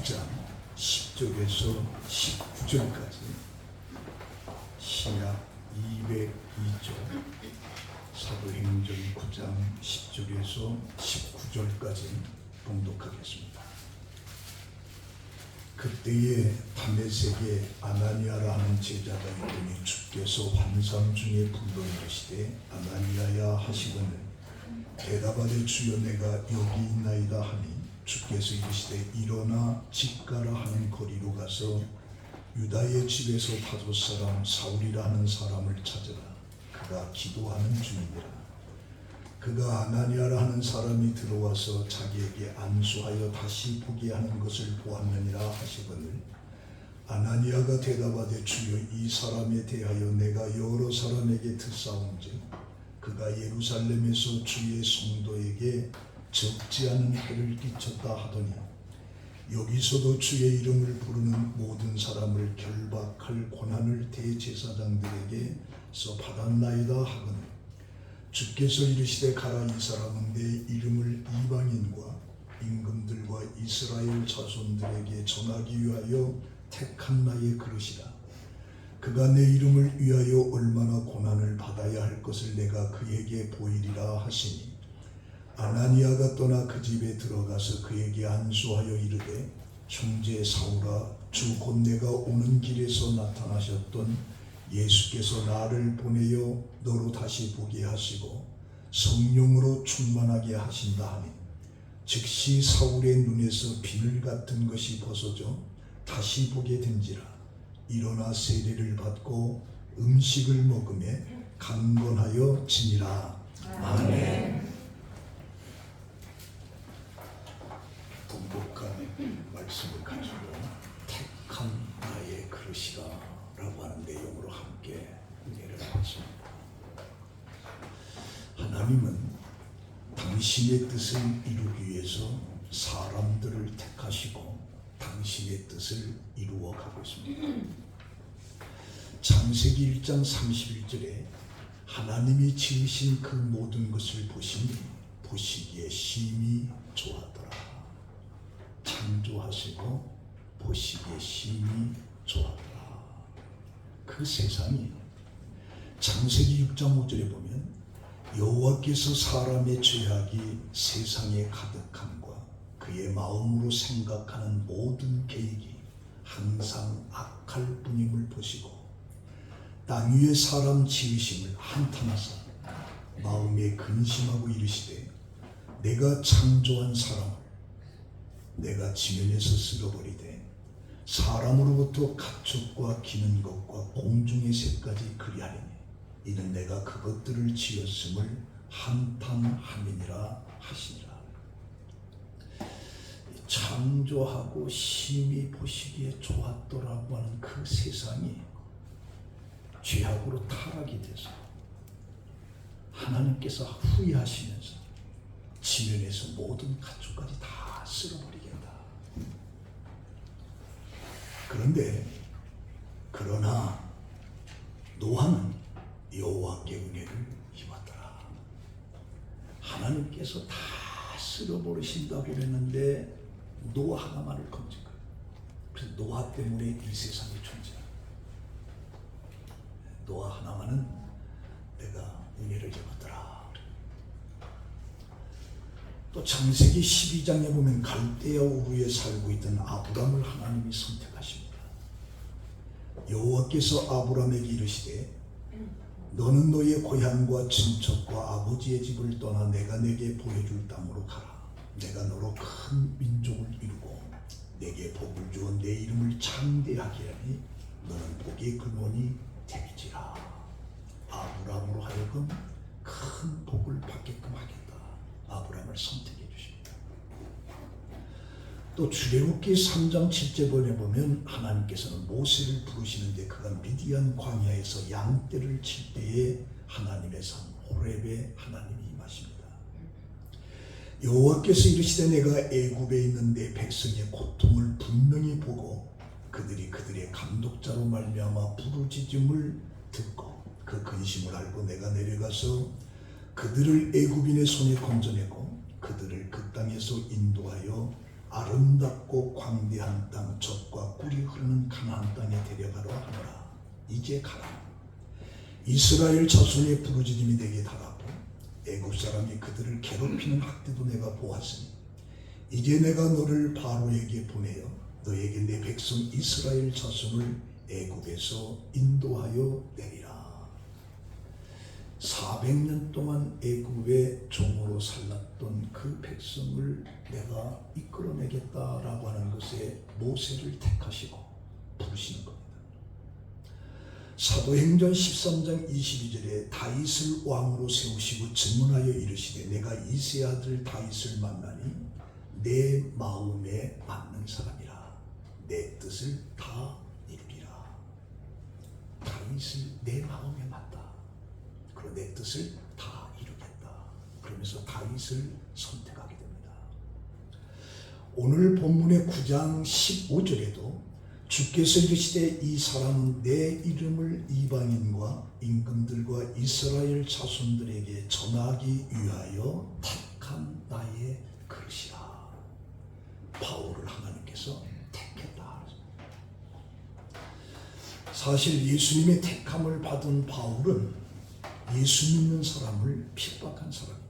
9장 10절에서 19절까지 신약 202조 사도행전 9장 10절에서 19절까지 봉독하겠습니다. 그때에 다메섹에 아나니아라 하는 제자가 있더니 주께서 환상 중에 불러 이르시되 아나니아야 하시거늘 대답하되 주여 내가 여기 있나이다 하니 주께서 이르시되 일어나 집 가라 하는 거리로 가서 유다의 집에서 다섯 사람 사울이라 하는 사람을 찾으라. 그가 기도하는 중이니라. 그가 아나니아라 하는 사람이 들어와서 자기에게 안수하여 다시 보게 하는 것을 보았느니라 하시거늘 아나니아가 대답하되 주여 이 사람에 대하여 내가 여러 사람에게 듣사온즉 그가 예루살렘에서 주의 성도에게 적지 않은 해를 끼쳤다 하더니 여기서도 주의 이름을 부르는 모든 사람을 결박할 권한을 대제사장들에게서 받았나이다 하거늘 주께서 이르시되 가라. 이 사람은 내 이름을 이방인과 임금들과 이스라엘 자손들에게 전하기 위하여 택한 나의 그릇이라. 그가 내 이름을 위하여 얼마나 고난을 받아야 할 것을 내가 그에게 보이리라 하시니 아나니아가 떠나 그 집에 들어가서 그에게 안수하여 이르되 형제 사울아 주 곧 내가 오는 길에서 나타나셨던 예수께서 나를 보내어 너로 다시 보게 하시고 성령으로 충만하게 하신다 하니 즉시 사울의 눈에서 비늘 같은 것이 벗어져 다시 보게 된지라. 일어나 세례를 받고 음식을 먹으며 강건하여 지니라. 아멘. 동복한 말씀을 가지고 택한 나의 그릇이라 라고 하는 내용으로 함께 은혜를 받습니다. 하나님은 당신의 뜻을 이루기 위해서 사람들을 택하시고 당신의 뜻을 이루어 가고 있습니다. 창세기 1장 31절에 하나님이 지으신 그 모든 것을 보시니 보시기에 심히 좋았더라. 창조하시고 보시기에 심히 좋았더라. 그 세상이 창세기 6장 5절에 보면 여호와께서 사람의 죄악이 세상에 가득함과 그의 마음으로 생각하는 모든 계획이 항상 악할 뿐임을 보시고 땅 위에 사람 지으심을 한탄하사 마음에 근심하고 이르시되 내가 창조한 사람을 내가 지면에서 쓸어버리되 사람으로부터 가축과 기는 것과 공중의 새까지 그리하리니 이는 내가 그것들을 지었음을 한탄함이니라 하시니라. 창조하고 심히 보시기에 좋았더라고 하는 그 세상이 죄악으로 타락이 돼서 하나님께서 후회하시면서 지면에서 모든 가축까지 다 쓸어버리겠다. 그러나 노아는 여호와께 은혜를 입었더라. 하나님께서 다 쓸어버리신다고 그랬는데 노아 하나만을 건진 거예요. 그래서 노아 때문에 이 세상이 존재해요. 노아 하나만은 내가 은혜를 입었더라. 또 창세기 12장에 보면 갈대아 우르에 살고 있던 아브람을 하나님이 선택하십니다. 여호와께서 아브람에게 이르시되 너는 너의 고향과 친척과 아버지의 집을 떠나 내가 내게 보여줄 땅으로 가라. 내가 너로 큰 민족을 이루고 내게 복을 주어 내 이름을 창대하게 하니 너는 복의 근원이 되리지라. 아브람으로 하여금 큰 복을 받게끔 하겠다. 아브람을 선택해 주십니다. 또 출애굽기 3장 7절에 보면 하나님께서는 모세를 부르시는데 그가 미디안 광야에서 양떼를 칠 때에 하나님의 산 호렙에 하나님이 임하십니다. 여호와께서 이르시되 내가 애굽에 있는 내 백성의 고통을 분명히 보고 그들이 그들의 감독자로 말미암아 부르짖음을 듣고 그 근심을 알고 내가 내려가서 그들을 애굽인의 손에 건져내고 그들을 그 땅에서 인도하여 아름답고 광대한 땅, 젖과 꿀이 흐르는 가나안 땅에 데려가려 하노라. 이제 가라. 이스라엘 자손의 부르짖음이 내게 달하고 애굽 사람이 그들을 괴롭히는 학대도 내가 보았으니 이제 내가 너를 바로에게 보내어 너에게 내 백성 이스라엘 자손을 애굽에서 인도하여 내리라. 400년 동안 애굽의 종으로 살랐던 그 백성을 내가 이끌어내겠다라고 하는 것에 모세를 택하시고 부르시는 겁니다. 사도행전 13장 22절에 다윗을 왕으로 세우시고 증언하여 이르시되 내가 이새의 아들 다윗을 만나니 내 마음에 맞는 사람이라. 내 뜻을 다 이루리라. 다윗을 내 마음에 맞다. 그리고 내 뜻을 다 이루겠다. 그러면서 다윗을 선택하게 됩니다. 오늘 본문의 9장 15절에도 주께서 이르시되 이 사람은 내 이름을 이방인과 임금들과 이스라엘 자손들에게 전하기 위하여 택한 나의 그릇이라. 바울을 하나님께서 택했다. 사실 예수님의 택함을 받은 바울은 예수 믿는 사람을 핍박한 사람입니다.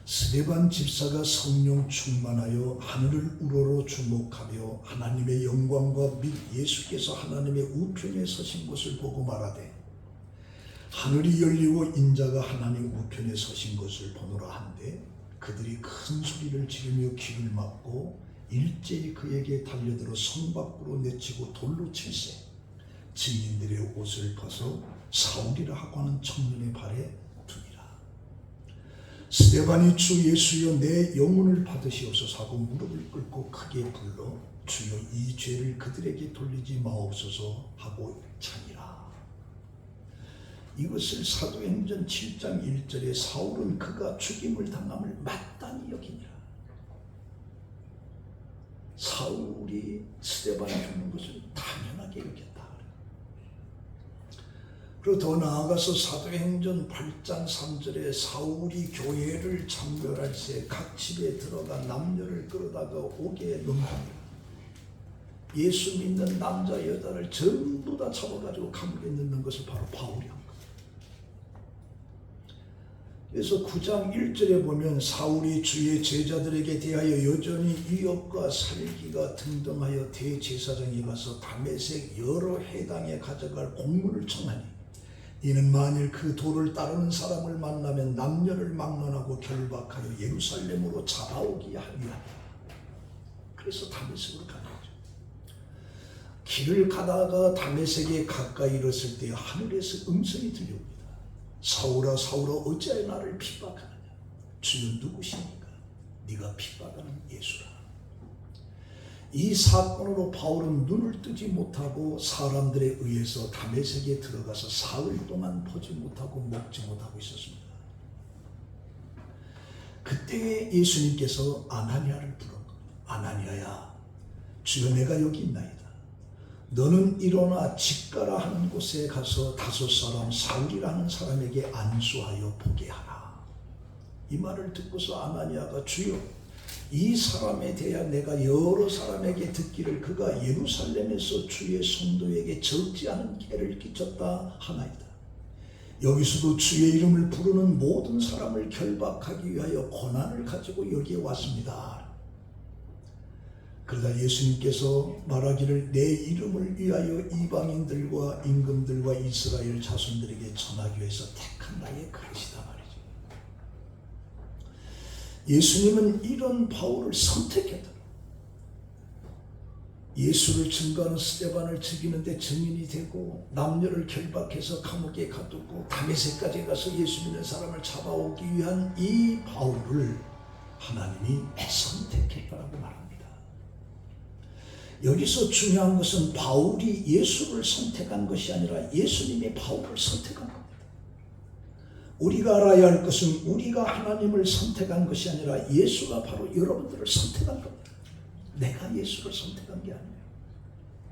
스데반 집사가 성령 충만하여 하늘을 우러러 주목하며 하나님의 영광과 및 예수께서 하나님의 우편에 서신 것을 보고 말하되 하늘이 열리고 인자가 하나님 우편에 서신 것을 보노라 한데 그들이 큰 소리를 지르며 귀를 막고 일제히 그에게 달려들어 성 밖으로 내치고 돌로 칠세 증인들의 옷을 벗어 사울이라 하고 하는 청년의 발에 두니라. 스데반이 주 예수여 내 영혼을 받으시옵소서 하고 무릎을 꿇고 크게 불러 주여 이 죄를 그들에게 돌리지 마옵소서 하고 차니라. 이것을 사도행전 7장 1절에 사울은 그가 죽임을 당함을 마땅히 여기니라. 사울이 스데반이 죽는 것을 당연하게 여겼다. 그리고 더 나아가서 사도행전 8장 3절에 사울이 교회를 참멸할 새 각 집에 들어가 남녀를 끌어다가 옥에 넣습니다. 예수 믿는 남자 여자를 전부 다 잡아가지고 감옥에 넣는 것을 바로 바울이 한 거예요. 그래서 9장 1절에 보면 사울이 주의 제자들에게 대하여 여전히 위협과 살기가 등등하여 대제사장에 가서 다메섹 여러 해당에 가져갈 공문을 청하니 이는 만일 그 도를 따르는 사람을 만나면 남녀를 막론하고 결박하여 예루살렘으로 잡아오기 하리라. 그래서 다메섹으로 가는 거죠. 길을 가다가 다메섹에 가까이 이르렀을 때 하늘에서 음성이 들려옵니다. 사울아 사울아 어찌하여 나를 핍박하느냐. 주는 누구십니까? 네가 핍박하는 예수라. 이 사건으로 바울은 눈을 뜨지 못하고 사람들에 의해서 다메섹에 들어가서 사흘 동안 보지 못하고 먹지 못하고 있었습니다. 그때 예수님께서 아나니아를 부른 겁니다. 아나니아야 주여 내가 여기 있나이다. 너는 일어나 직가라 하는 곳에 가서 5 사람 사울이라는 사람에게 안수하여 보게 하라. 이 말을 듣고서 아나니아가 주여 이 사람에 대하여 내가 여러 사람에게 듣기를 그가 예루살렘에서 주의 성도에게 적지 않은 해를 끼쳤다 하나이다. 여기서도 주의 이름을 부르는 모든 사람을 결박하기 위하여 고난을 가지고 여기에 왔습니다. 그러다 예수님께서 말하기를 내 이름을 위하여 이방인들과 임금들과 이스라엘 자손들에게 전하기 위해서 택한 나의 그릇이다 말이죠. 예수님은 이런 바울을 선택했다. 예수를 증거하는 스데반을 죽이는데 증인이 되고 남녀를 결박해서 감옥에 가두고 다메섹까지 가서 예수 믿는 사람을 잡아오기 위한 이 바울을 하나님이 선택했다라고 말합니다. 여기서 중요한 것은 바울이 예수를 선택한 것이 아니라 예수님이 바울을 선택한 겁니다. 우리가 알아야 할 것은 우리가 하나님을 선택한 것이 아니라 예수가 바로 여러분들을 선택한 겁니다. 내가 예수를 선택한 게 아니에요.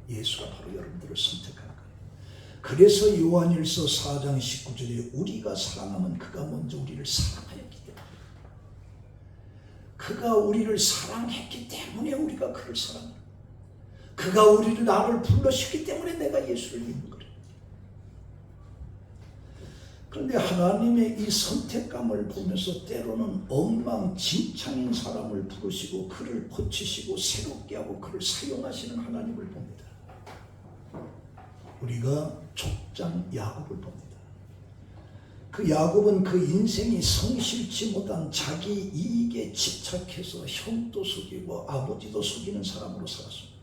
예수가 바로 여러분들을 선택한 거예요. 그래서 요한일서 4장 19절에 우리가 사랑하면 그가 먼저 우리를 사랑하였기 때문에 그가 우리를 사랑했기 때문에 우리가 그를 사랑해요. 그가 우리를 나를 불러주기 때문에 내가 예수를 믿는 거예요. 그런데 하나님의 이 선택감을 보면서 때로는 엉망진창인 사람을 부르시고 그를 고치시고 새롭게 하고 그를 사용하시는 하나님을 봅니다. 우리가 족장 야곱을 봅니다. 그 야곱은 그 인생이 성실치 못한 자기 이익에 집착해서 형도 속이고 아버지도 속이는 사람으로 살았습니다.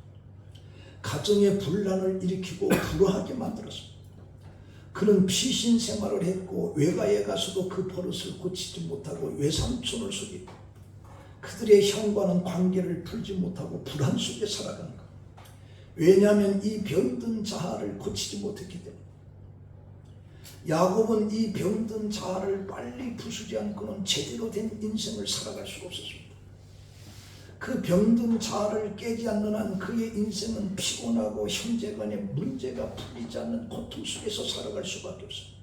가정에 분란을 일으키고 불화하게 만들었습니다. 그는 피신 생활을 했고 외가에 가서도 그 버릇을 고치지 못하고 외삼촌을 속이고 그들의 형과는 관계를 풀지 못하고 불안 속에 살아가는 것. 왜냐하면 이 병든 자아를 고치지 못했기 때문에. 야곱은 이 병든 자아를 빨리 부수지 않고는 제대로 된 인생을 살아갈 수가 없었습니다. 그 병든 자아를 깨지 않는 한 그의 인생은 피곤하고 형제간의 문제가 풀리지 않는 고통 속에서 살아갈 수밖에 없습니다.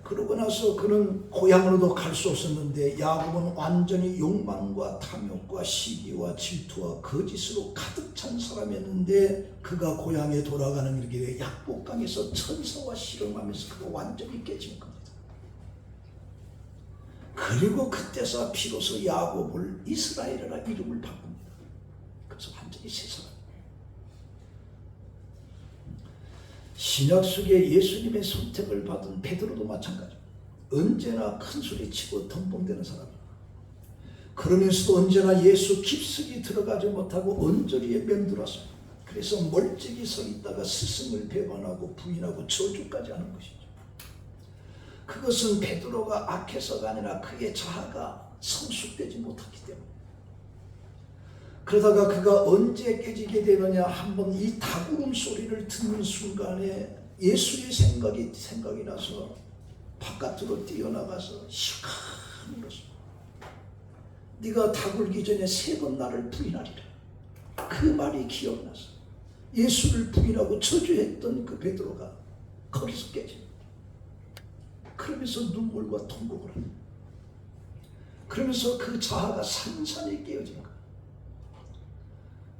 그러고 나서 그는 고향으로도 갈 수 없었는데 야곱은 완전히 욕망과 탐욕과 시기와 질투와 거짓으로 가득 찬 사람이었는데 그가 고향에 돌아가는 길에 약복강에서 천사와 씨름하면서 그가 완전히 깨진 겁니다. 그리고 그때서 비로소 야곱을 이스라엘이라 이름을 바꿉니다. 그래서 완전히 새 사람. 신약 속에 예수님의 선택을 받은 베드로도 마찬가지입니다. 언제나 큰 소리치고 덤벙대는 사람입니다. 그러면서도 언제나 예수 깊숙이 들어가지 못하고 언저리에 맴돌았습니다. 그래서 멀찍이 서 있다가 스승을 배반하고 부인하고 저주까지 하는 것이죠. 그것은 베드로가 악해서가 아니라 그의 자아가 성숙되지 못했기 때문에. 그러다가 그가 언제 깨지게 되느냐, 한번 이 닭울음 소리를 듣는 순간에 예수의 생각이 나서 바깥으로 뛰어나가서 시큰 울었습니다. 네가 닭 울기 전에 3번 나를 부인하리라. 그 말이 기억나서 예수를 부인하고 저주했던 그 베드로가 거기서 깨집니다. 그러면서 눈물과 통곡을 합니다. 그러면서 그 자아가 산산이 깨어진 거예요.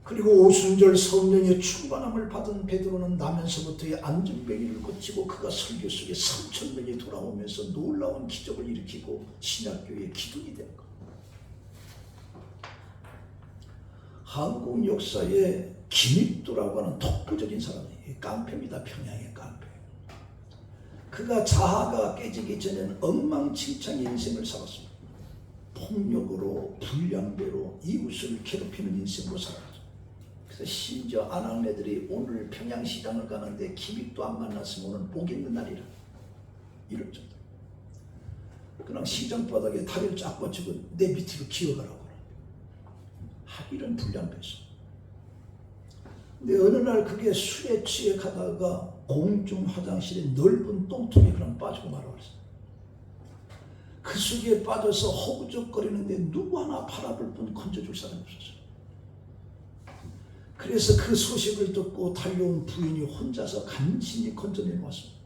그리고 오순절 성령의 충만함을 받은 베드로는 나면서부터의 안전뱅이를 고치고 그가 설교 속에 3,000명이 돌아오면서 놀라운 기적을 일으키고 신약교회의 기둥이 된 것. 한국 역사에 김익도라고 하는 독보적인 사람이에요. 깡패입니다. 평양의 깡패. 그가 자아가 깨지기 전에는 엉망진창의 인생을 살았습니다. 폭력으로 불량배로 이웃을 괴롭히는 인생으로 살았죠. 그래서 심지어 아낙네들이 오늘 평양시장을 가는데 김익도 안 만났으면 오늘 복 있는 날이라 이럴 정도. 그냥 시장바닥에 다리를 쫙 뻗치고 내 밑으로 기어가라고 하기는 불량배였어. 근데 어느 날 그게 술에 취해 가다가 공중 화장실에 넓은 똥통에 그냥 빠지고 말아버렸어. 그 속에 빠져서 허우적거리는데 누구 하나 바라볼 뿐 건져줄 사람이 없었어. 그래서 그 소식을 듣고 달려온 부인이 혼자서 간신히 건져내놓았습니다.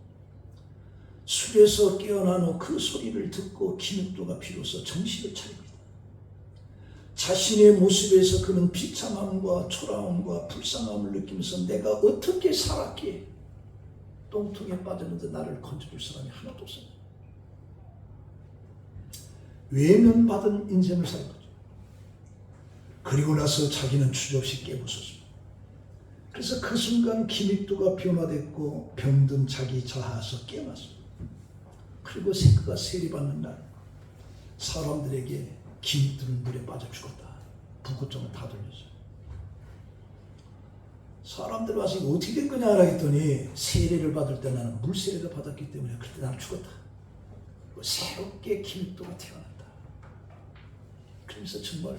술에서 깨어난 후 그 소리를 듣고 김익도가 비로소 정신을 차립니다. 자신의 모습에서 그는 비참함과 초라함과 불쌍함을 느끼면서 내가 어떻게 살았기에 똥통에 빠졌는데 나를 건져줄 사람이 하나도 없습니다. 외면받은 인생을 산 거죠. 그리고 나서 자기는 주저없이 깨부쉈습니다. 그래서 그 순간 김익도가 변화됐고 병든 자기 자아에서 깨어났습니다. 그리고 그가 세례받는 날 사람들에게 김익도는 물에 빠져 죽었다. 부고점을 다 돌렸어요. 사람들 와서 이거 어떻게 된 거냐 했더니 세례를 받을 때 나는 물세례를 받았기 때문에 그때 나는 죽었다. 새롭게 김익도가 태어난다. 그래서 정말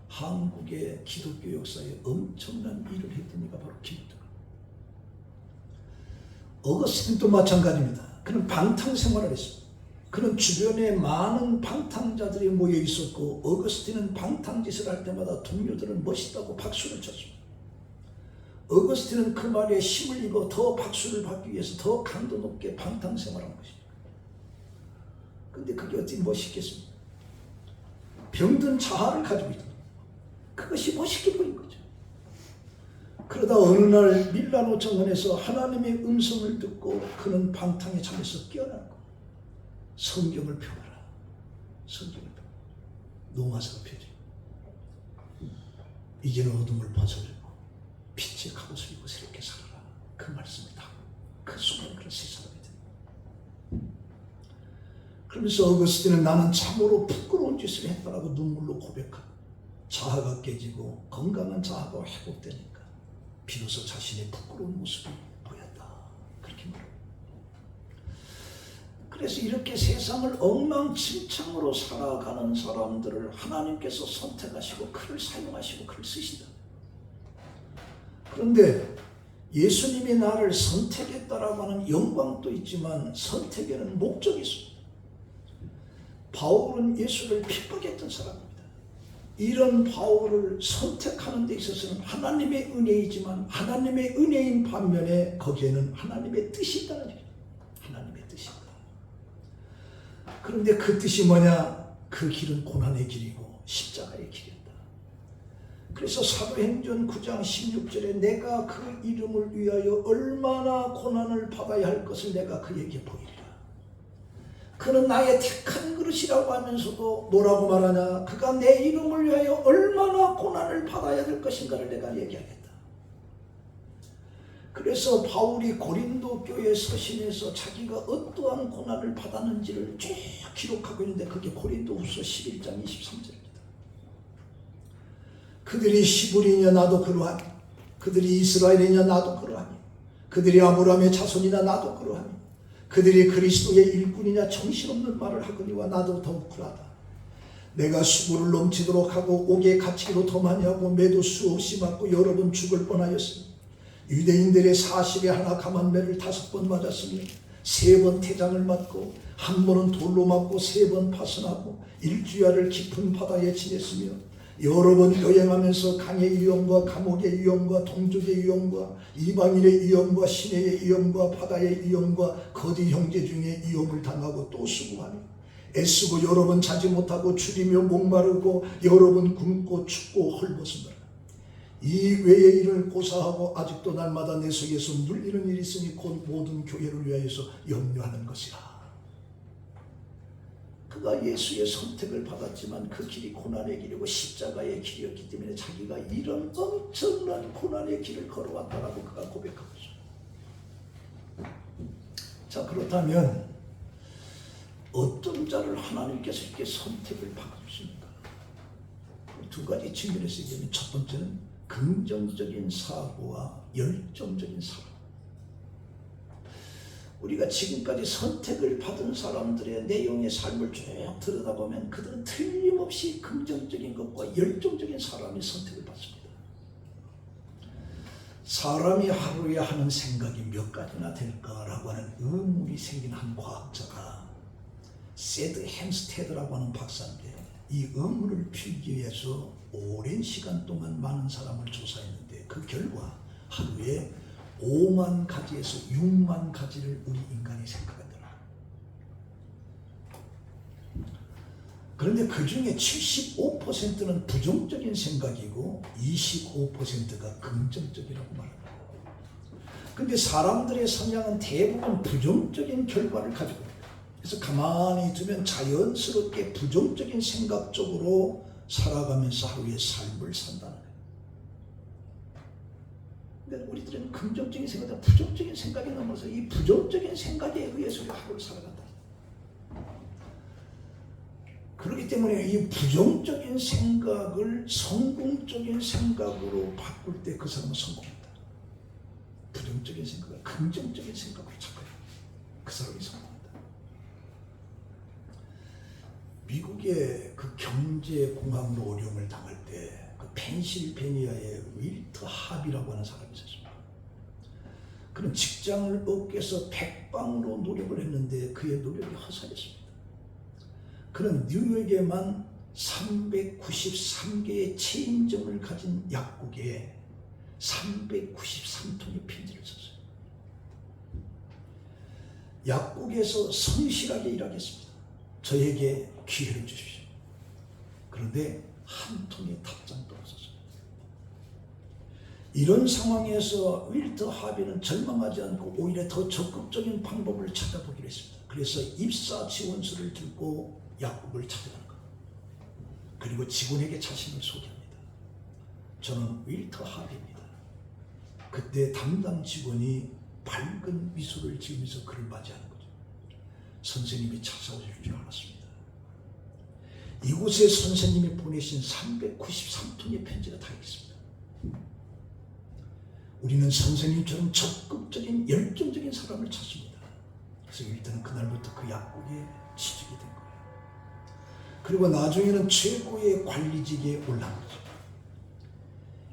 한국의 기독교 역사에 엄청난 일을 했던 이가 바로 김익도. 어거스틴도 마찬가지입니다. 그는 방탕 생활을 했습니다. 그는 주변에 많은 방탕자들이 모여 있었고 어거스틴은 방탕짓을 할 때마다 동료들은 멋있다고 박수를 쳤습니다. 어거스틴은 그 말에 힘을 입어 더 박수를 받기 위해서 더 강도 높게 방탕 생활한 것입니다. 근데 그게 어떻게 멋있겠습니까? 병든 자아를 가지고 있다. 그것이 멋있게 보인 거죠. 그러다 어느 날 밀라노 정원에서 하나님의 음성을 듣고 그는 방탕에 잠에서 깨어나고 성경을 펴봐라. 성경을 펴봐. 노마사가 펴지. 이제는 어둠을 벗어들고 빛의 갑옷을 입고 새롭게 살아라. 그 말씀을 다 그 순간에 그런 새 사람이 돼. 그러면서 어거스틴은 나는 참으로 부끄러운 짓을 했다라고 눈물로 고백하고 자아가 깨지고 건강한 자아가 회복되니까 비로소 자신의 부끄러운 모습이 보였다. 그렇게 말합니다. 그래서 이렇게 세상을 엉망진창으로 살아가는 사람들을 하나님께서 선택하시고 그를 사용하시고 그를 쓰신다. 그런데 예수님이 나를 선택했다라고 하는 영광도 있지만 선택에는 목적이 있습니다. 바울은 예수를 핍박했던 사람입니다. 이런 바울을 선택하는 데 있어서는 하나님의 은혜이지만 하나님의 은혜인 반면에 거기에는 하나님의 뜻이 있다는 얘기죠. 하나님의 뜻이 있다. 그런데 그 뜻이 뭐냐? 그 길은 고난의 길이고 십자가의 길이었다. 그래서 사도행전 9장 16절에 내가 그 이름을 위하여 얼마나 고난을 받아야 할 것을 내가 그에게 보이리라. 그는 나의 택한 그릇이라고 하면서도 뭐라고 말하냐? 그가 내 이름을 위하여 얼마나 고난을 받아야 될 것인가를 내가 얘기하겠다. 그래서 바울이 고린도 교회 서신에서 자기가 어떠한 고난을 받았는지를 쭉 기록하고 있는데 그게 고린도후서 11장 23절입니다. 그들이 시불이냐 나도 그러하니 그들이 이스라엘이냐 나도 그러하니 그들이 아브라함의 자손이냐 나도 그러하니 그들이 그리스도의 일꾼이냐 정신없는 말을 하거니와 나도 더욱 그러하다. 내가 수고를 넘치도록 하고 옥에 갇히기로 더 많이 하고 매도 수없이 맞고 여러 번 죽을 뻔하였으니 유대인들의 40에 하나 감한 매를 5번 맞았으며 3번 태장을 맞고 한 번은 돌로 맞고 3번 파선하고 일주야를 깊은 바다에 지냈으며 여러 번 여행하면서 강의 위험과 감옥의 위험과 동족의 위험과 이방인의 위험과 시내의 위험과 바다의 위험과 거디 형제 중에 위험을 당하고 또 수고하며 애쓰고 여러 번 자지 못하고 줄이며 목마르고 여러 번 굶고 춥고 헐벗으노라. 이 외의 일을 고사하고 아직도 날마다 내 속에서 눌리는 일이 있으니 곧 모든 교회를 위하여서 염려하는 것이라. 그가 예수의 선택을 받았지만 그 길이 고난의 길이고 십자가의 길이었기 때문에 자기가 이런 엄청난 고난의 길을 걸어왔다라고 그가 고백하고 있어요. 자, 그렇다면 어떤 자를 하나님께서 이렇게 선택을 바꾸십니까? 두 가지 측면에서 얘기하면 첫 번째는 긍정적인 사고와 열정적인 사고. 우리가 지금까지 선택을 받은 사람들의 내용의 삶을 쭉 들여다보면 그들은 틀림없이 긍정적인 것과 열정적인 사람이 선택을 받습니다. 사람이 하루에 하는 생각이 몇 가지나 될까라고 하는 의문이 생긴 한 과학자가 세드 햄스테드라고 하는 박사인데 이 의문을 풀기 위해서 오랜 시간 동안 많은 사람을 조사했는데 그 결과 하루에 5만 가지에서 6만 가지를 우리 인간이 생각하더라. 그런데 그 중에 75%는 부정적인 생각이고 25%가 긍정적이라고 말합니다. 그런데 사람들의 성향은 대부분 부정적인 결과를 가지고 있습니다. 그래서 가만히 두면 자연스럽게 부정적인 생각 쪽으로 살아가면서 하루의 삶을 산다는 거예요. 근데 우리들은 긍정적인 생각보다 부정적인 생각이 넘어서 이 부정적인 생각에 의해서 우리가 하루를 살아간다. 그렇기 때문에 이 부정적인 생각을 성공적인 생각으로 바꿀 때 그 사람은 성공한다. 부정적인 생각을 긍정적인 생각으로 바꿔요. 그 사람이 성공한다. 미국의 그 경제공황으로 어려움을 당할 때 그 펜실베니아의 윌트 합이라고 하는 사람이 있었습니다. 그는 직장을 얻기 위해서 백방으로 노력을 했는데 그의 노력이 허사했습니다. 그는 뉴욕에만 393개의 체인점을 가진 약국에 393통의 편지를 썼어요. 약국에서 성실하게 일하겠습니다. 저에게 기회를 주십시오. 그런데 한 통의 답장도 없었습니다. 이런 상황에서 윌터 하비는 절망하지 않고 오히려 더 적극적인 방법을 찾아보기로 했습니다. 그래서 입사 지원서를 들고 야곱을 찾아가는 겁니다. 그리고 직원에게 자신을 소개합니다. 저는 윌터 하비입니다. 그때 담당 직원이 밝은 미소를 지으면서 그를 맞이하는 거죠. 선생님이 찾아오실 줄 알았습니다. 이곳에 선생님이 보내신 393통의 편지가 다 있습니다. 우리는 선생님처럼 적극적인 열정적인 사람을 찾습니다. 그래서 일단은 그날부터 그 약국에 취직이 된 거예요. 그리고 나중에는 최고의 관리직에 올라간 거죠.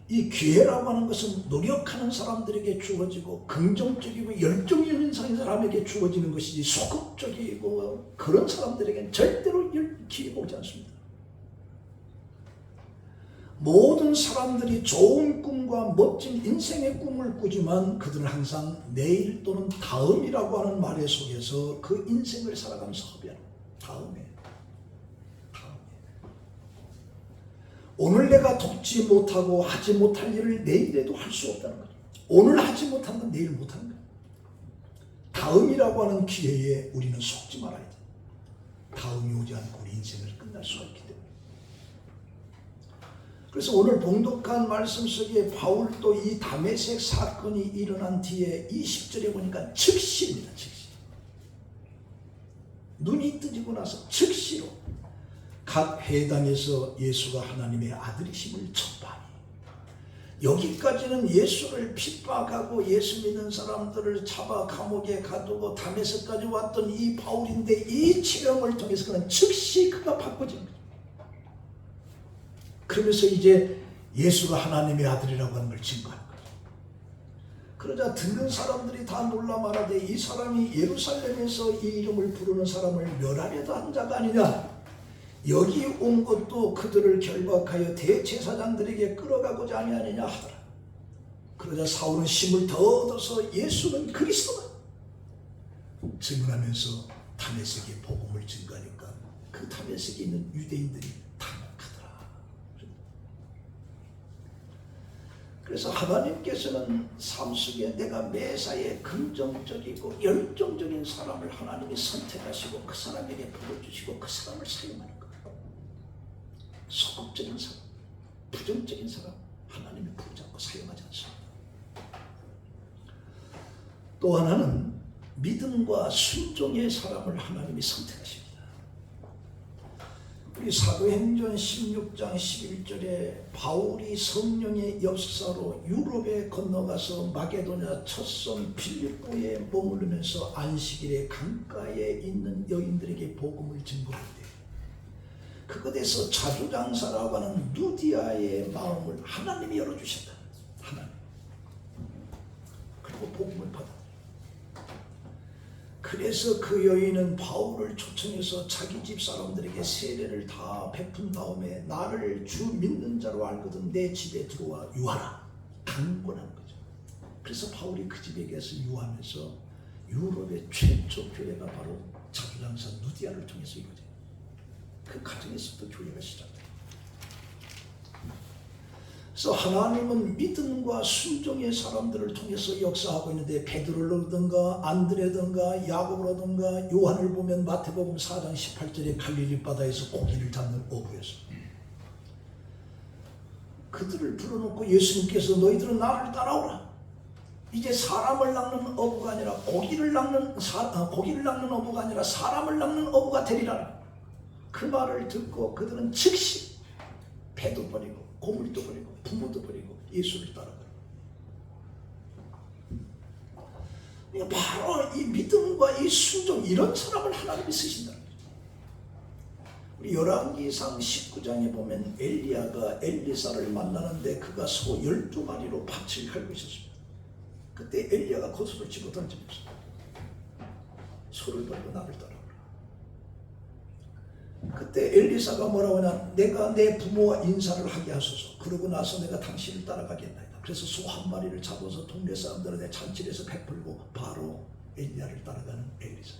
이 기회라고 하는 것은 노력하는 사람들에게 주어지고 긍정적이고 열정적인 사람에게 주어지는 것이지 소극적이고 그런 사람들에게는 절대로 기회가 오지 않습니다. 모든 사람들이 좋은 꿈과 멋진 인생의 꿈을 꾸지만 그들은 항상 내일 또는 다음이라고 하는 말 속에서 그 인생을 살아가면서 허비하는 다음에. 오늘 내가 돕지 못하고 하지 못할 일을 내일에도 할 수 없다는 거죠. 오늘 하지 못한 건 내일 못하는 거예요. 다음이라고 하는 기회에 우리는 속지 말아야 돼요. 다음이 오지 않고 우리 인생을 끝날 수가 있기 때문에. 그래서 오늘 봉독한 말씀 속에 바울도 이 다메섹 사건이 일어난 뒤에 20절에 보니까 즉시입니다. 즉시. 눈이 뜨지고 나서 즉시로 각 회당에서 예수가 하나님의 아들이심을 전파하니, 여기까지는 예수를 핍박하고 예수 믿는 사람들을 잡아 감옥에 가두고 다메섹까지 왔던 이 바울인데 이 체험을 통해서 그는 즉시 그가 바꿔진 거죠. 그러면서 이제 예수가 하나님의 아들이라고 하는 걸 증거하는 거죠. 그러자 듣는 사람들이 다 놀라 말하되 이 사람이 예루살렘에서 이 이름을 부르는 사람을 멸하려다 한 자가 아니냐. 여기 온 것도 그들을 결박하여 대제사장들에게 끌어가고자 아니하느냐 하더라. 그러자 사울은 힘을 더 얻어서 예수는 그리스도다 증언하면서 다메섹의 복음을 증거하니까 그 다메섹에 있는 유대인들이 당혹하더라. 그래서 하나님께서는 삶 속에 내가 매사에 긍정적이고 열정적인 사람을 하나님이 선택하시고 그 사람에게 불러주시고 그 사람을 사용하는 거예요. 소극적인 사람, 부정적인 사람 하나님이 붙잡고 사용하지 않습니다. 또 하나는 믿음과 순종의 사람을 하나님이 선택하십니다. 우리 사도행전 16장 11절에 바울이 성령의 역사로 유럽에 건너가서 마게도냐 첫선 빌립보에 머무르면서 안식일에 강가에 있는 여인들에게 복음을 증거할 때 그것에서 자주장사라고 하는 누디아의 마음을 하나님이 열어주셨다. 하나님. 그리고 복음을 받아. 그래서 그 여인은 바울을 초청해서 자기 집 사람들에게 세례를 다 베푼 다음에 나를 주 믿는 자로 알거든 내 집에 들어와 유하라. 강권한 거죠. 그래서 바울이 그 집에 가서 유하면서 유럽의 최초 교회가 바로 자주장사 누디아를 통해서 이루어져요. 그 가정에서부터 교회가 시작돼요. 그래서 하나님은 믿음과 순종의 사람들을 통해서 역사하고 있는데 베드로라든가 안드레든가 야고보라든가 요한을 보면 마태복음 4장 18절에 갈릴리 바다에서 고기를 잡는 어부였어. 그들을 불러놓고 예수님께서 너희들은 나를 따라오라. 이제 사람을 낚는 어부가 아니라 고기를 낚는 어부가 아니라 사람을 낚는 어부가 되리라. 그 말을 듣고 그들은 즉시 배도 버리고 고물도 버리고 부모도 버리고 예수를 따라가요. 바로 이 믿음과 이 순종 이런 사람을 하나님이 쓰신다는 거죠. 우리 열왕기상 19장에 보면 엘리야가 엘리사를 만나는데 그가 소 12마리로 밭을 갈고 있었습니다. 그때 엘리야가 고소를 집어 던집니다. 소를 버리고 나를 따라. 그때 엘리사가 뭐라고 하냐, 내가 내 부모와 인사를 하게 하소서. 그러고 나서 내가 당신을 따라가겠나이다. 그래서 소 한 마리를 잡아서 동네 사람들한테 잔치에서 베풀고 바로 엘리야를 따라가는 엘리사.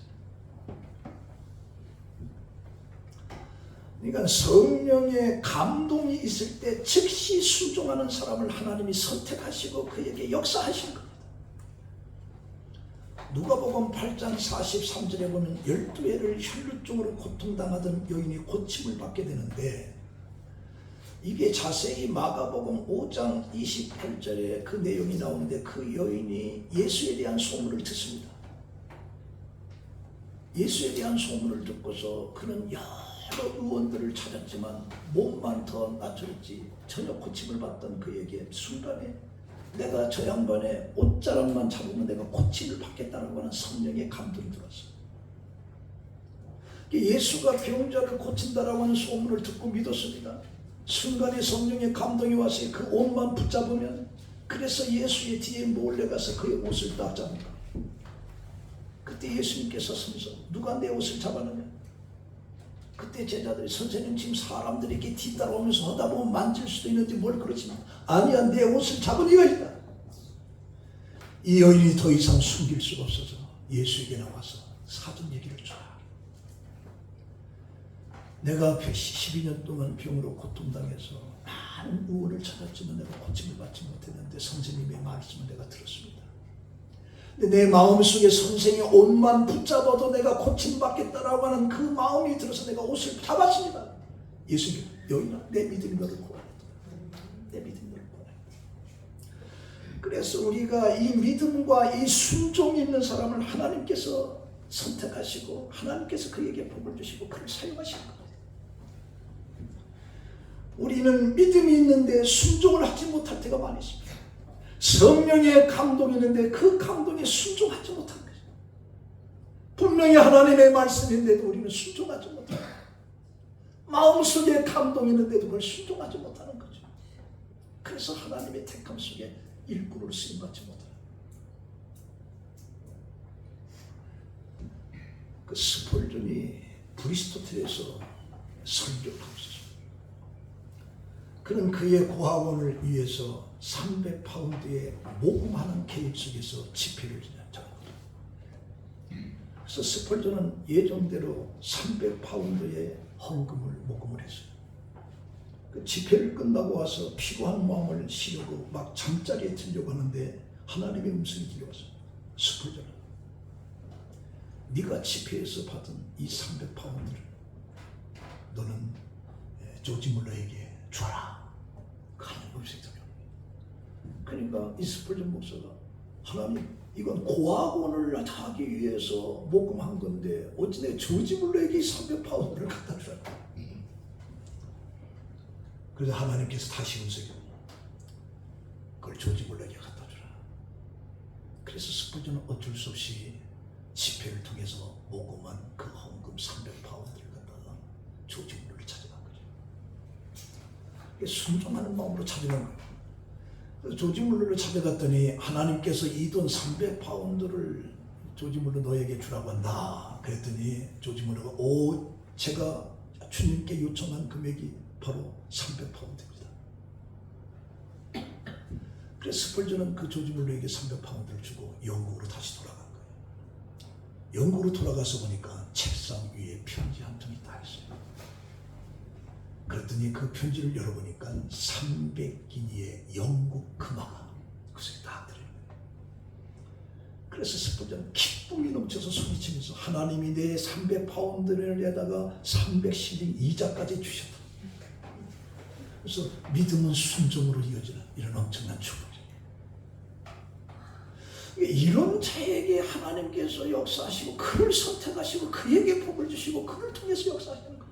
그러니까 성령의 감동이 있을 때 즉시 순종하는 사람을 하나님이 선택하시고 그에게 역사하신 겁니다. 누가복음 8장 43절에 보면 12해를 혈루증으로 고통당하던 여인이 고침을 받게 되는데, 이게 자세히 마가복음 5장 28절에 그 내용이 나오는데, 그 여인이 예수에 대한 소문을 듣습니다. 예수에 대한 소문을 듣고서 그는 여러 의원들을 찾았지만 몸만 더 낮췄지 전혀 고침을 받던 그에게 순간에 내가 저 양반의 옷자락만 잡으면 내가 고침을 받겠다라고 하는 성령의 감동이 들었어요. 예수가 병자를 고친다라고 하는 소문을 듣고 믿었습니다. 순간에 성령의 감동이 와서 그 옷만 붙잡으면, 그래서 예수의 뒤에 몰려가서 그의 옷을 딱 잡는다. 그때 예수님께서 서서 누가 내 옷을 잡았느냐? 그때 제자들이, 선생님 지금 사람들이 이렇게 뒤따라오면서 하다 보면 만질 수도 있는데 뭘 그러지만, 아니야, 내 옷을 잡은 이가 있다. 이 여인이 더 이상 숨길 수가 없어서 예수에게 나와서 사전 얘기를 줘. 내가 12년 동안 병으로 고통당해서 많은 의원을 찾았지만 내가 고침을 받지 못했는데 선생님의 말씀을 내가 들었습니다. 근데 내 마음속에 선생의 옷만 붙잡아도 내가 고침받겠다라고 하는 그 마음이 들어서 내가 옷을 잡았습니다. 예수님, 여인아, 내 믿음이 너를 구원했다. 내 믿음이 너를 구원했다. 그래서 우리가 이 믿음과 이 순종이 있는 사람을 하나님께서 선택하시고 하나님께서 그에게 복을 주시고 그를 사용하시는 겁니다. 우리는 믿음이 있는데 순종을 하지 못할 때가 많이 있습니다. 성령의 감동이 있는데 그 감동에 순종하지 못하는 거죠. 분명히 하나님의 말씀인데도 우리는 순종하지 못하는 거죠. 마음속에 감동이 있는데도 그걸 순종하지 못하는 거죠. 그래서 하나님의 택함 속에 일꾼으로 쓰임받지 못하는 거죠. 그 스폴전이 브리스토틀에서 설교를 하고 있었어요. 그는 그의 고학원을 위해서 300파운드의 모금하는 계획 속에서 집회를 진행했거든요. 그래서 스펄전은 예정대로 300파운드의 헌금을 모금을 했어요. 그 집회를 끝나고 와서 피곤한 마음을 쉬려고 막 잠자리에 들려고 하는데 하나님의 음성이 들려왔어요. 스펄전은, 네가 집회에서 받은 이 300파운드를 너는 조지 물러에게 주라. 하나님 음성이 들려. 그러니까 이 스펄전 목사가, 하나님, 이건 고학원을 하기 위해서 모금한 건데 어찌 내 조지 물러에게 300파운드를 갖다 주라. 그래서 하나님께서 다시 음성이, 그걸 조지 물러에게 갖다 주라. 그래서 스펄전은 어쩔 수 없이 집회를 통해서 모금한 그 헌금 300파운드를 갖다가 조지 물러를 찾아간 거죠. 순종하는 마음으로 찾아간 거예요. 조지 물러를 찾아갔더니 하나님께서 이 돈 300파운드를 조지 물러 너에게 주라고 한다. 그랬더니 조지 물러가, 제가 주님께 요청한 금액이 바로 300파운드입니다. 그래서 스펄전은 그 조지 물러에게 300파운드를 주고 영국으로 다시 돌아간 거예요. 영국으로 돌아가서 보니까 책상 위에 편지 한 통이 다 있어요. 그랬더니 그 편지를 열어보니까 300기니의 영국 금화가 그 속에 다 들어있는 거예요. 그래서 스펄전은 기쁨이 넘쳐서 소리치면서, 하나님이 내 300파운드에다가 300실링 이자까지 주셨다. 그래서 믿음은 순종으로 이어지는 이런 엄청난 축복이에요. 이런 자에게 하나님께서 역사하시고 그를 선택하시고 그에게 복을 주시고 그를 통해서 역사하시는 거예요.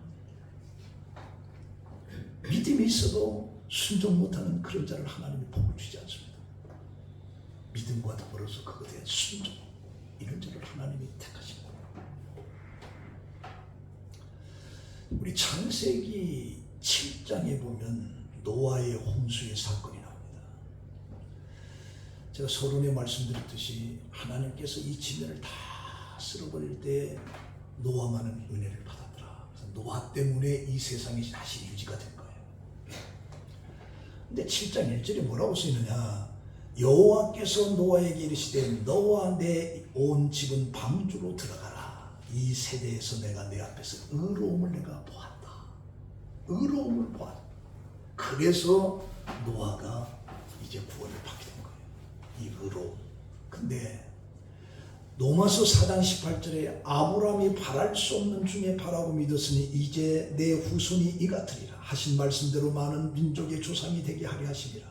믿음이 있어도 순종 못하는 그런 자를 하나님이 복을 주지 않습니다. 믿음과 더불어서 그것에 대한 순종, 이런 자를 하나님이 택하신 거예요. 우리 창세기 7장에 보면 노아의 홍수의 사건이 나옵니다. 제가 서론에 말씀드렸듯이 하나님께서 이 지면을 다 쓸어버릴 때 노아만은 은혜를 받았더라. 그래서 노아 때문에 이 세상이 다시 유지가 된 거예요. 근데 7장 1절에 뭐라고 쓰이느냐, 여호와께서 노아에게 이르시되 너와 내 온 집은 방주로 들어가라. 이 세대에서 내가 내 앞에서 의로움을 내가 보았다. 의로움을 보았다. 그래서 노아가 이제 구원을 받게 된 거예요. 이 의로움. 근데 로마서 4장 18절에 아브라함이 바랄 수 없는 중에 바라고 믿었으니 이제 내 후손이 이같으리라 하신 말씀대로 많은 민족의 조상이 되게 하려 하시리라.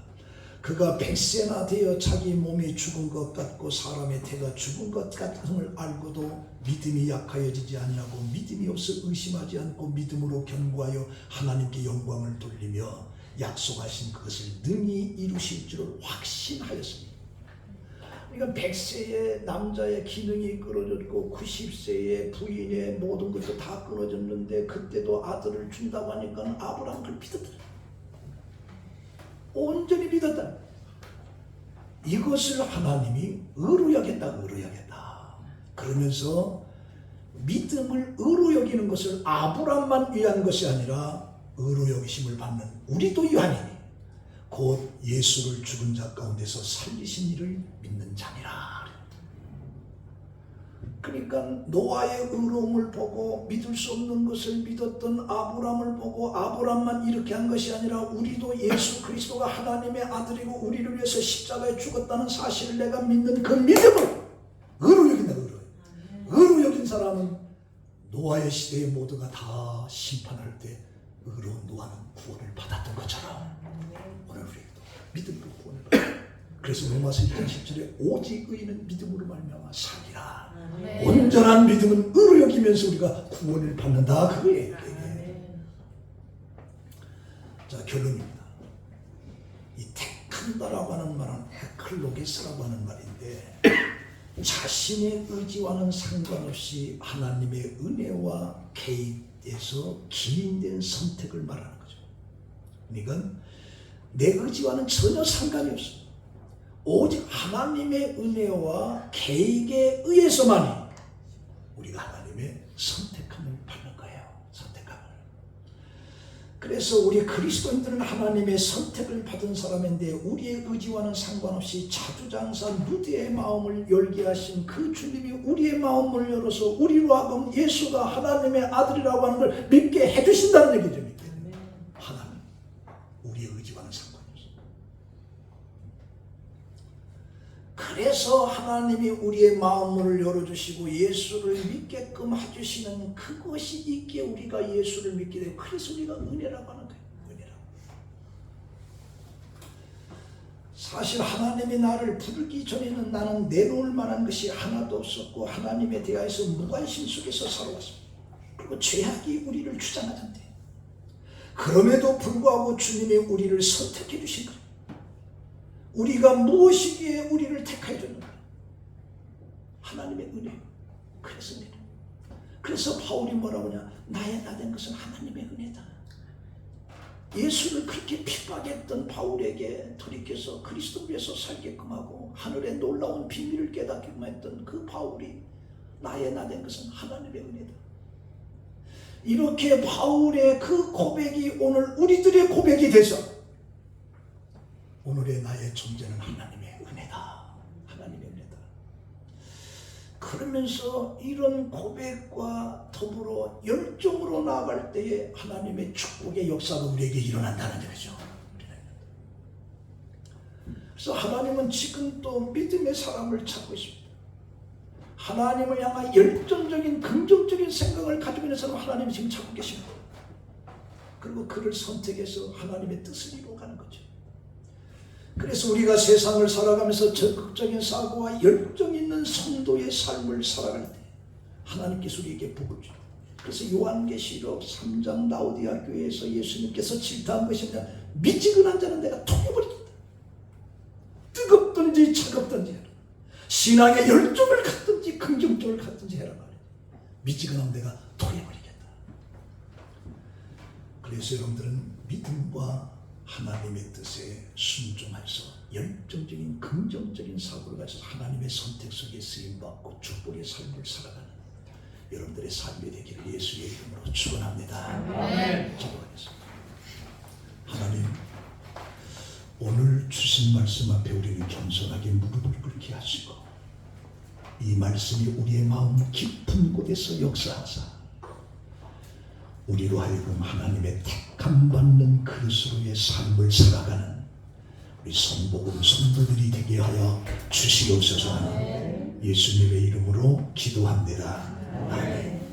그가 100세나 되어 자기 몸이 죽은 것 같고 사람의 태가 죽은 것 같음을 알고도 믿음이 약하여지지 아니하고 믿음이 없어 의심하지 않고 믿음으로 견고하여 하나님께 영광을 돌리며 약속하신 그것을 능히 이루실 줄을 확신하였습니다. 그러니까 100세의 남자의 기능이 끊어졌고 90세의 부인의 모든 것도 다 끊어졌는데 그때도 아들을 준다고 하니까 아브라함 그걸 믿었다. 온전히 믿었다. 이것을 하나님이 의로 여겼다. 그러면서 믿음을 의로 여기는 것을 아브라함만 위한 것이 아니라 의로 여기심을 받는 우리도 위하니 곧 예수를 죽은 자 가운데서 살리신 이를 믿는 자니라. 그러니까 노아의 의로움을 보고 믿을 수 없는 것을 믿었던 아브라함을 보고 아브라함만 이렇게 한 것이 아니라 우리도 예수 그리스도가 하나님의 아들이고 우리를 위해서 십자가에 죽었다는 사실을 내가 믿는 그 믿음을 의로 여긴다. 의로 여긴 사람은 노아의 시대의 모두가 다 심판할 때 의로운 노아는 구원을 받았던 것처럼 오늘 우리도 믿음으로 구원을 받았다. 그래서 로마서 1장 10절에 오직 의인은 믿음으로 말미암아 살리라. 온전한 믿음은 의로 여기면서 우리가 구원을 받는다. 그거예요. 자, 결론입니다. 이 택한다라고 하는 말은 에클로게스라고 하는 말인데 자신의 의지와는 상관없이 하나님의 은혜와 개입에서 기인된 선택을 말하는 거죠. 그러니까 내 의지와는 전혀 상관이 없어. 오직 하나님의 은혜와 계획에 의해서만이 우리가 하나님의 선택함을 받는 거예요. 선택함을. 그래서 우리 그리스도인들은 하나님의 선택을 받은 사람인데 우리의 의지와는 상관없이 자주장사 누드의 마음을 열게 하신 그 주님이 우리의 마음을 열어서 우리로 하여금 예수가 하나님의 아들이라고 하는 걸 믿게 해주신다는 얘기죠. 하나님. 우리의 의지와는 상관없이. 그래서 하나님이 우리의 마음을 열어주시고 예수를 믿게끔 해주시는 그것이 있기에 우리가 예수를 믿게 되고 그래서 우리가 은혜라고 하는 거예요. 은혜라고. 사실 하나님이 나를 부르기 전에는 나는 내놓을 만한 것이 하나도 없었고 하나님에 대하여서 무관심 속에서 살아왔습니다. 그리고 죄악이 우리를 주장하던데 그럼에도 불구하고 주님이 우리를 선택해 주신 거예요. 우리가 무엇이기에 우리를 택하여 줬는가? 하나님의 은혜. 그래서 은혜. 그래서 바울이 뭐라고 하냐? 나의 나된 것은 하나님의 은혜다. 예수를 그렇게 핍박했던 바울에게 돌이켜서 그리스도 위해서 살게끔 하고 하늘의 놀라운 비밀을 깨닫게끔 했던 그 바울이 나의 나된 것은 하나님의 은혜다. 이렇게 바울의 그 고백이 오늘 우리들의 고백이 돼서 오늘의 나의 존재는 하나님의 은혜다. 하나님의 은혜다. 그러면서 이런 고백과 더불어 열정으로 나아갈 때에 하나님의 축복의 역사가 우리에게 일어난다는 거죠. 그래서 하나님은 지금 또 믿음의 사람을 찾고 있습니다. 하나님을 향한 열정적인 긍정적인 생각을 가지고 있는 사람을 하나님이 지금 찾고 계십니다. 그리고 그를 선택해서 하나님의 뜻을 이루어가는 거죠. 그래서 우리가 세상을 살아가면서 적극적인 사고와 열정 있는 성도의 삶을 살아갈 때 하나님께서 우리에게 복을 줍니다. 그래서 요한계시록 3장 라오디아 교회에서 예수님께서 질타한 것입니다. 미지근한 자는 내가 토해버리겠다. 뜨겁든지 차갑든지 해라. 신앙의 열정을 갖든지 긍정적을 갖든지 해라 말이에요. 미지근하면 내가 토해버리겠다. 그래서 여러분들은 믿음과 하나님의 뜻에 순종해서 열정적인 긍정적인 사고를 가져서 하나님의 선택 속에 쓰임받고 축복의 삶을 살아가는 여러분들의 삶이 되기를 예수의 이름으로 축원합니다. 기도하겠습니다. 하나님, 오늘 주신 말씀 앞에 우리를 겸손하게 무릎을 꿇게 하시고 이 말씀이 우리의 마음 깊은 곳에서 역사하사 우리로 하여금 하나님의 택함 받는 그릇으로의 삶을 살아가는 우리 성복음 성도들이 되게 하여 주시옵소서. 예수님의 이름으로 기도합니다. 아멘.